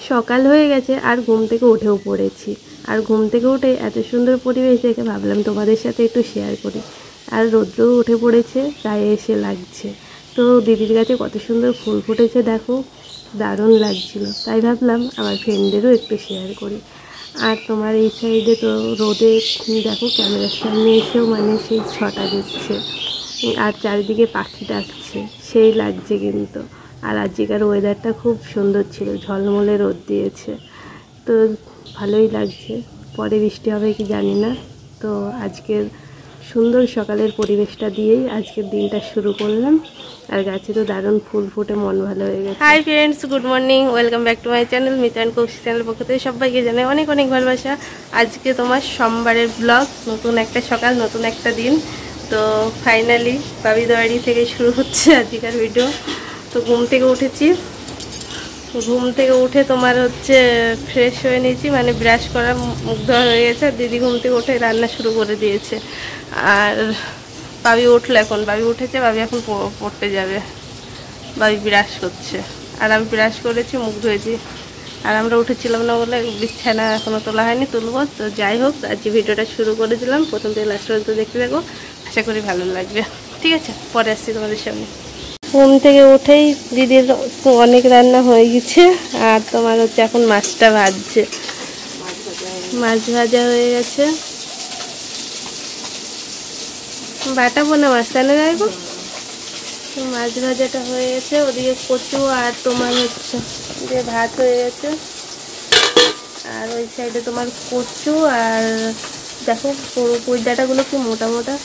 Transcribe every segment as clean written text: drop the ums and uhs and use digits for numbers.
সকাল হয়ে গেছে আর ঘুম থেকে উঠেও পড়েছি। আর ঘুম থেকে উঠে এত সুন্দর পরিবেশ দেখে ভাবলাম তোমাদের সাথে একটু শেয়ার করি। আর রৌদ্রও উঠে পড়েছে, গায়ে এসে লাগছে। তো দিদির গাছে কত সুন্দর ফুল ফুটেছে দেখো, দারুণ লাগছিল। তাই ভাবলাম আমার ফ্রেন্ডদেরও একটু শেয়ার করি। আর তোমার এই সাইডে তো রোদে দেখো ক্যামেরার সামনে এসেও মানে সেই ছটা দিচ্ছে, আর চারিদিকে পাখি ডাকছে, সেই লাগছে কিন্তু। আর আজকের ওয়েদারটা খুব সুন্দর ছিল, ঝলমলে রোদ দিয়েছে, তো ভালোই লাগছে। পরে বৃষ্টি হবে কি জানি না। তো আজকের সুন্দর সকালের পরিবেশটা দিয়েই আজকের দিনটা শুরু করলাম। আর গাছে তো দারুণ ফুল ফুটে মন ভালো হয়ে গেছে। Hi friends, good morning, welcome back to my channel Mita and Kaushik channel পক্ষ থেকে সবাইকে জানাই অনেক অনেক ভালোবাসা। আজকে তোমার সোমবারের ব্লগ, নতুন একটা সকাল, নতুন একটা দিন। তো ফাইনালি বাবিদাবাড়ি থেকে শুরু হচ্ছে আজকের ভিডিও। তো ঘুম থেকে উঠেছি, ঘুম থেকে উঠে তোমার হচ্ছে ফ্রেশ হয়ে নিয়েছি, মানে ব্রাশ করা, মুখ ধোয়া হয়ে গেছে। আর দিদি ঘুম থেকে উঠে রান্না শুরু করে দিয়েছে। আর বাবি উঠলো, এখন বাবি উঠেছে, বাবি এখন পড়তে যাবে। বাবি ব্রাশ করছে আর আমি ব্রাশ করেছি, মুখ ধুয়েছি। আর আমরা উঠেছিলাম না বলে বিছানা এখনও তোলা হয়নি, তুলবো। তো যাই হোক, আজকে ভিডিওটা শুরু করে দিলাম, প্রথম থেকে লাস্ট পর্যন্ত দেখতে থাকো, আশা করি ভালো লাগবে। ঠিক আছে, পরে আসছি তোমাদের সামনে। ঘুম থেকে উঠেই দিদির অনেক রান্না হয়ে গেছে। আর তোমার হচ্ছে এখন মাছটা ভাজছে, মাছ ভাজা হয়ে গেছে। বাটাবো না মাছ, তাহলে যাইব। মাছ ভাজাটা হয়ে গেছে, ওদিকে কচু আর তোমার হচ্ছে যে ভাত হয়ে গেছে। আর ওই সাইডে তোমার কচু আর দেখো পুঁই ডাঁটাগুলো কি মোটা মোটা।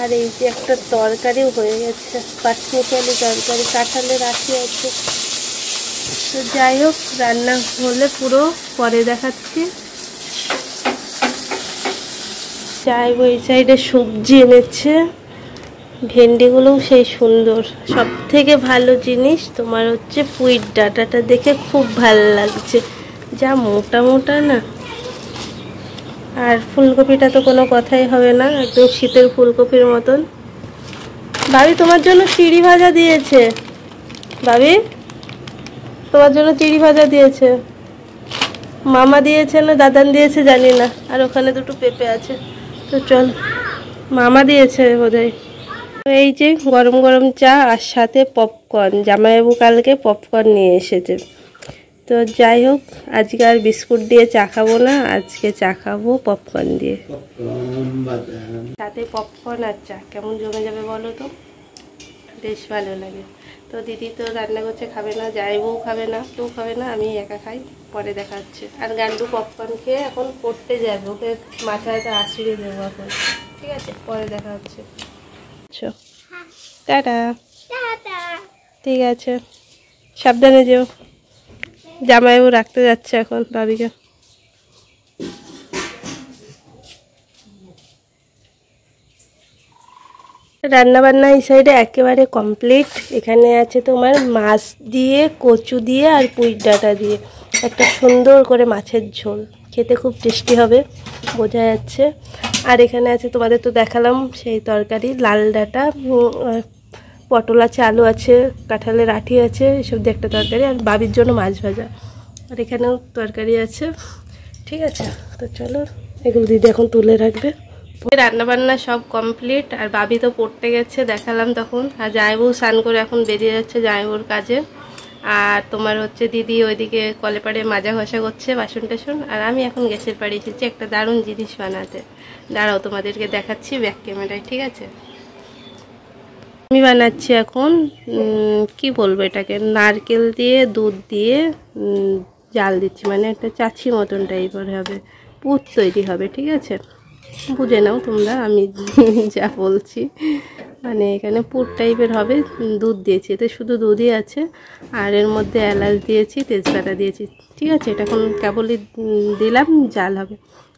আর এই যে একটা তরকারিও হয়ে গেছে, পাঁচমিশালি তরকারি, কাঁঠালের আঁটি আছে। তো যাই হোক, রান্না হলে পুরো পরে দেখাচ্ছি। যাইব, এই সাইডে সবজি এনেছে, ভেন্ডিগুলোও সেই সুন্দর। সব থেকে ভালো জিনিস তোমার হচ্ছে পুঁই ডাঁটাটা, দেখে খুব ভালো লাগছে, যা মোটা মোটা না। আর ফুলকপিটা তো কোনো কথাই হবে না, একদম শীতের ফুলকপির মতন। ভাবি তোমার জন্য চিড়ি ভাজা দিয়েছে, ভাবি তোমার জন্য চিড়ি ভাজা দিয়েছে, মামা দিয়েছে না দাদান দিয়েছে জানি না। আর ওখানে দুটো পেঁপে আছে। তো চল, মামা দিয়েছে বোধহয়। এই যে গরম গরম চা আর সাথে পপকর্ন, জামাইবাবু কালকে পপকর্ন নিয়ে এসেছে। তো যাই হোক, আজকে আর বিস্কুট দিয়ে চা খাবো না, আজকে চা খাবো পপকর্ন দিয়ে। সাথে পপকর্ন আর চা কেমন জমে যাবে বলো তো, বেশ ভালো লাগে। তো দিদি তো রান্না করছে, খাবে না, জামাইবাবু খাবে না, কেউ খাবে না, আমি একা খাই। পরে দেখা হচ্ছে। আর গান্ডু পপকর্ন খেয়ে এখন পড়তে যাবে, ওকে মাথায় তো আছড়িয়ে দেবো এখন। ঠিক আছে, পরে দেখা হচ্ছে। টাটা। ঠিক আছে, সাবধানে যেও। জামাইবাবু রাখতে যাচ্ছে এখন ভাবিকে। রান্না বান্না এই সাইডে একেবারে কমপ্লিট। এখানে আছে তোমার মাছ দিয়ে, কচু দিয়ে আর পুঁই ডাঁটা দিয়ে একটা সুন্দর করে মাছের ঝোল, খেতে খুব টেস্টি হবে, বোঝা যাচ্ছে। আর এখানে আছে তোমাদের তো দেখালাম সেই তরকারি, লাল ডাঁটা, পটল আছে, আলু আছে, কাঁঠালের আঁটি আছে, এসব দিয়ে একটা তরকারি। আর বাবির জন্য মাছ ভাজা। আর এখানেও তরকারি আছে। ঠিক আছে, তো চলো, এগুলো দিদি এখন তুলে রাখবে। রান্না বান্না সব কমপ্লিট। আর বাবি তো পড়তে গেছে, দেখালাম তখন। আর জামাইবাবু স্নান করে এখন বেরিয়ে যাচ্ছে জামাইবাবুর কাজে। আর তোমার হচ্ছে দিদি ওইদিকে কলে পাড়ে মাজা ঘষা করছে, বাসন টাসন। আর আমি এখন গ্যাসের পাড়ে এসেছি একটা দারুণ জিনিস বানাতে। দাঁড়াও, তোমাদেরকে দেখাচ্ছি ব্যাক ক্যামেরায়। ঠিক আছে, আমি বানাচ্ছি এখন কি বলবো এটাকে, নারকেল দিয়ে দুধ দিয়ে জাল দিচ্ছি, মানে একটা চাছি মতন টাইপের হবে, পুর তৈরি হবে। ঠিক আছে, বুঝে নাও তোমরা আমি যা বলছি, মানে এখানে পুর টাইপের হবে। দুধ দিয়েছি, এতে শুধু দুধই আছে। আর এর মধ্যে এলাচ দিয়েছি, তেজপাতা দিয়েছি। ঠিক আছে, এটা এখন কেবলই দিলাম, জাল হবে।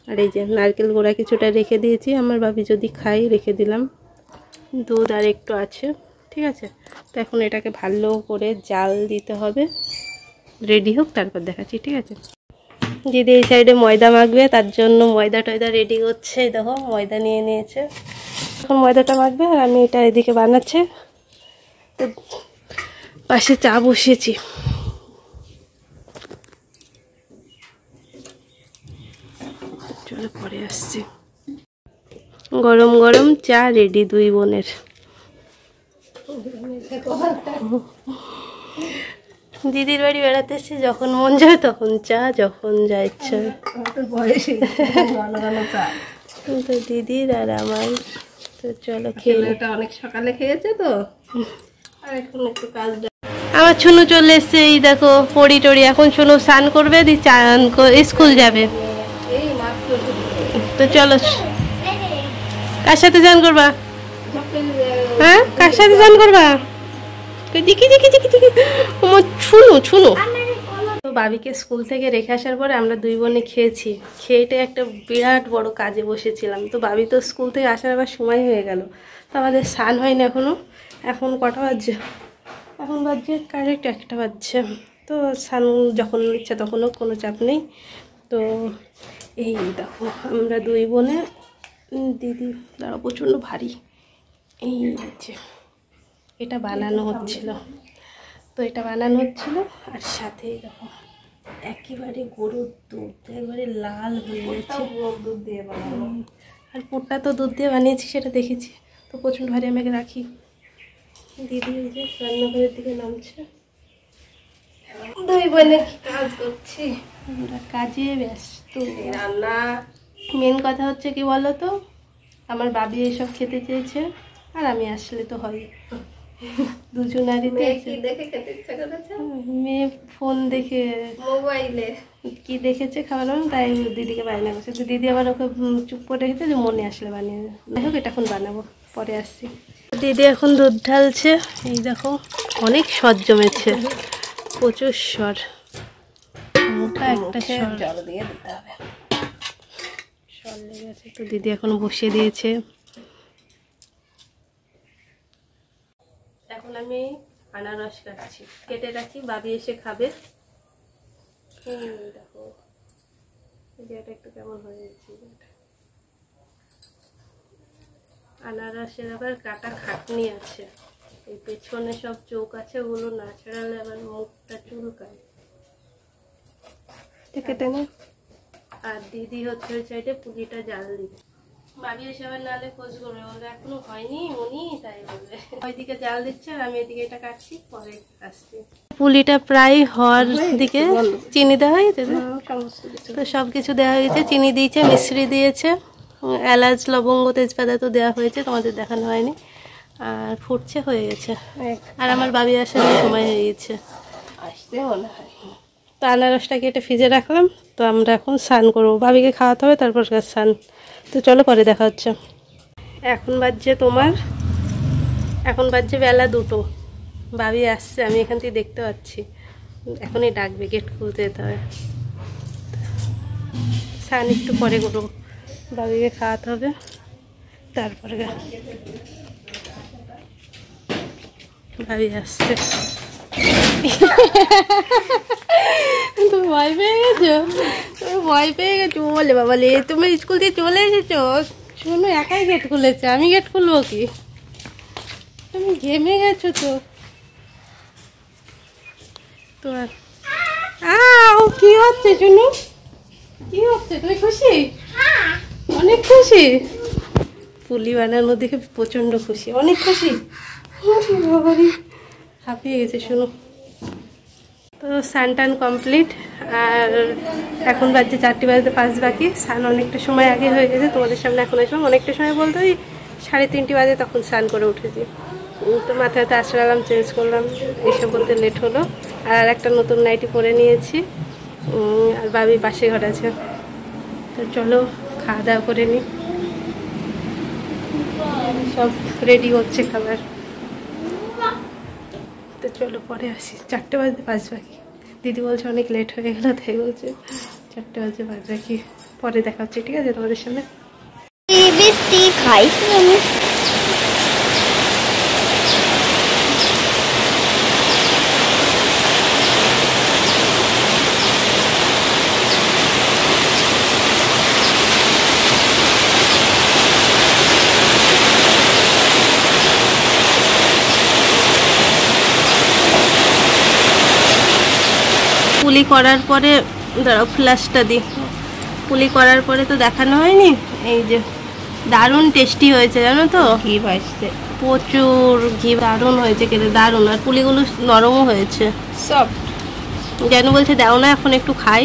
আর এই যে নারকেল গোড়া কিছুটা রেখে দিয়েছি, আমার ভাবি যদি খাই, রেখে দিলাম। দুধ আর একটু আছে। ঠিক আছে, তো এখন এটাকে ভালো করে জাল দিতে হবে, রেডি হোক, তারপর দেখাচ্ছি। ঠিক আছে, দিদি এই সাইডে ময়দা মাখবে, তার জন্য ময়দা টয়দা রেডি করছে। দেখো ময়দা নিয়ে নিয়েছে, এখন ময়দাটা মাখবে। আর আমি এটা এদিকে বানাচ্ছি। তো পাশে চা বসিয়েছি। চলো পরে আসছি। গরম গরম চা রেডি দুই বোনের। দিদির বাড়ি বেড়াতে এসেছি, যখন মন যায় তখন চা, যখন যা ইচ্ছা। তো দিদির আর আমার। তো চলো খেয়ে, অনেক সকালে খেয়েছে তো, আর এখন একটু কাজ। আমার ছুনু চলে এসছে, এই দেখো পড়ি টড়ি। এখন ছুনু স্নান করবে, দি চান স্কুল যাবে। তো চলো, কার সাথে স্নান করবা? হ্যাঁ, কার সাথে স্নান করবা? ছুনু ছুনু। তো বাবিকে স্কুল থেকে রেখে আসার পরে আমরা দুই বোনে খেয়েছি। খেয়েটে একটা বিরাট বড় কাজে বসেছিলাম। তো বাবি তো স্কুল থেকে আসার আবার সময় হয়ে গেল, তো আমাদের স্নান হয়নি এখনও। এখন কটা বাজছে? এখন বাজছে কারেক্ট 1টা বাজছে। তো স্নান যখন ইচ্ছা তখনও, কোনো চাপ নেই। তো এই দেখো আমরা দুই বোনে, দিদি দাঁড়া প্রচণ্ড ভারী, এই যে এটা বানানো হচ্ছিল। তো এটা বানানো হচ্ছিল, আর সাথে দেখো একেবারে গরুর দুধ, একেবারে লাল হয়ে গেছে। দুধ দিয়ে বানানো, আর পুরটা তো দুধ দিয়ে বানিয়েছি, সেটা দেখেছি। তো প্রচণ্ড ভারী, আমাকে রাখি। দিদি এই যে রান্নাঘরের দিকে নামছে। দুই বোনে কাজ করছি, আমরা কাজে ব্যস্ত। রান্না মেন কথা হচ্ছে কি বলো তো, আমার বাবি এসব খেতে চেয়েছে, আর আমি আসলে তো হয় দুজনারই। দেখে খেতে ইচ্ছা করেছে, মেয়ে ফোন দেখে, মোবাইলে কি দেখেছে খাওয়ালাম, তাই দিদিকে বায়না করছে। তো দিদি আবার ওকে চুপ করে রেখেছে যে মনে আসলে বানিয়ে দেবে। যাই হোক, এটা এখন বানাবো, পরে আসছি। দিদি এখন দুধ ঢালছে, এই দেখো অনেক সর জমেছে, প্রচুর সর, মোটা একটা সর, জল দিয়ে দিতে হবে, সর লেগেছে। তো দিদি এখন বসিয়ে দিয়েছে। এখন আমি আনারস কাটছি, কেটে রাখি, বাবি এসে খাবে। দেখো এটা একটু কেমন হয়ে যাচ্ছে। আনারসের আবার কাটা খাটনি আছে, এই পেছনে সব চোখ আছে, ওগুলো না ছাড়ালে আবার মুখটা চুলকায়। কেটে নে। আর দিদি হচ্ছে ওই সাইডে পুলিটা জাল দিবে। বাবি এসে আবার নালে খোঁজ করবে, বলবে এখনো হয়নি উনি, তাই বলবে। ওইদিকে জাল দিচ্ছে আর আমি এদিকে এটা কাটছি, পরে আসছি। পুলিটা প্রায় হওয়ার দিকে। চিনি দেওয়া হয়েছে তো, সব কিছু দেওয়া হয়েছে। চিনি দিয়েছে, মিশ্রি দিয়েছে, এলাচ লবঙ্গ তেজপাতা তো দেওয়া হয়েছে, তোমাদের দেখানো হয়নি। আর ফুটছে, হয়ে গেছে। আর আমার বাবি আসার সময় হয়ে গেছে, আসতে মনে হয়। তো আনারসটা কেটে ফ্রিজে রাখলাম। তো আমরা এখন স্নান করবো, বাবিকে খাওয়াতে হবে, তারপর স্নান। তো চলো পরে দেখা হচ্ছে। এখন বাজছে বেলা 2টো। বাবি আসছে, আমি এখান থেকে দেখতে পাচ্ছি, এখনই ডাকবে, গেট খুলতে যেতে হবে। স্নান একটু পরে করবো, বাবিকে খাওয়াতে হবে, তারপরে ভাবি আসছে। তুমি ভয় পেয়ে গেছো, বলে বাবা লে তুমি স্কুল থেকে চলে এসেছো। শোনো, একাই গেট খুলেছে, আমি গেট খুলবো কি? তুমি ঘেমে গেছো তো কি হচ্ছে শুনু, কি হচ্ছে? তুমি খুশি? অনেক খুশি, পুলি বানানো দেখে প্রচন্ড খুশি, অনেক খুশি। হাঁপিয়ে গেছে শুনো। তো স্নান টান কমপ্লিট, আর এখন বাজছে 4টি বাজতে 5 বাকি। স্নান অনেকটা সময় আগে হয়ে গেছে, তোমাদের সামনে এখন আসলাম। অনেকটা সময় বলতে ওই 3:30 বাজে তখন স্নান করে উঠেছি। তো মাথায় হাতে আশ্রালাম, চেঞ্জ করলাম, এইসব বলতে লেট হলো। আর একটা নতুন নাইটি পরে নিয়েছি, আর বাবি পাশে ঘর আছে। তো চলো খাওয়া দাওয়া করে নিই, সব রেডি হচ্ছে খাবার। তো চলো পরে আসি, 4টে বাজতে 5 বাকি। দিদি বলছে অনেক লেট হয়ে গেল, তাই বলছে 4টে বাজতে 5 বাকি। পরে দেখা হচ্ছে, ঠিক আছে তোমাদের সামনে। পুলি করার পরে দাঁড়াও ফ্ল্যাশটা দিই, পুলি করার পরে তো দেখানো হয়নি। এই যে দারুণ টেস্টি হয়েছে জানো তো, ঘি ভাসছে, প্রচুর ঘি, দারুণ হয়েছে খেতে, দারুণ। আর পুলিগুলো নরমও হয়েছে, সব। জানু বলছে দাও না এখন একটু খাই।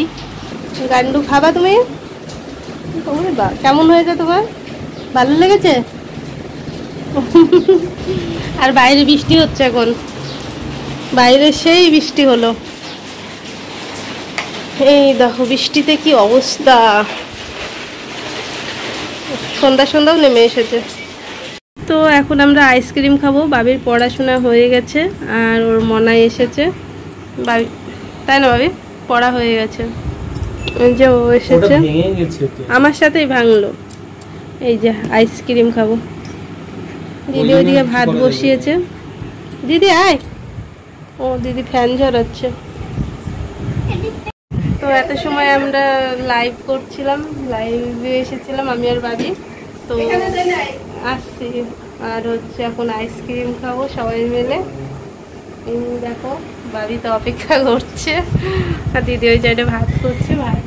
গান্ডু খাবা তুমি? কেমন হয়েছে তোমার, ভালো লেগেছে? আর বাইরে বৃষ্টি হচ্ছে এখন, বাইরে সেই বৃষ্টি হলো, এই দেখো বৃষ্টিতে কি অবস্থা, সন্ধ্যা সন্ধ্যাও নেমে এসেছে। তো এখন আমরা আইসক্রিম খাবো, বাবির পড়াশোনা হয়ে গেছে আর ওর মনাই এসেছে, বাবি তাই না বাবি পড়া হয়ে গেছে, এই যে ও এসেছে আমার সাথেই ভাঙলো। এই যে আইসক্রিম খাবো, দিদি ওইদিকে ভাত বসিয়েছে, দিদি আয়, ও দিদি ফ্যান ঝরাচ্ছে। তো এত সময় আমরা লাইভ করছিলাম, লাইভে এসেছিলাম আমি আর বাবি, তো আসছি। আর হচ্ছে এখন আইসক্রিম খাবো সবাই মিলে, দেখো বাবি তো অপেক্ষা করছে আর দিদি ওই সাইডে ভাত করছে, ভাত।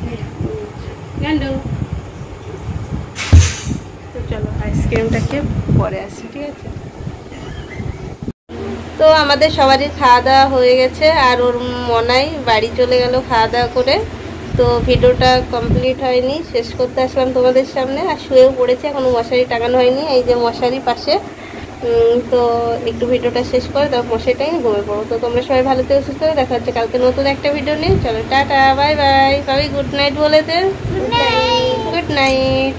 তো চলো আইসক্রিমটা খেয়ে পরে আসি, ঠিক আছে? তো আমাদের সবারই খাওয়া দাওয়া হয়ে গেছে আর ওর মনাই বাড়ি চলে গেল খাওয়া দাওয়া করে। তো ভিডিওটা কমপ্লিট হয়নি, শেষ করতে আসলাম তোমাদের সামনে। আর শুয়েও পড়েছে, এখনও মশারি টাঙানো হয়নি, এই যে মশারি পাশে। তো একটু ভিডিওটা শেষ করে তারপর মশারিটাই ঘুমিয়ে পড়বো। তো তোমরা সবাই ভালো থেকে সুস্থ হবে, দেখা হচ্ছে কালকে নতুন একটা ভিডিও নিয়ে। চলো টাটা, বাই বাই। ভাবি গুড নাইট বলে দে। Good night.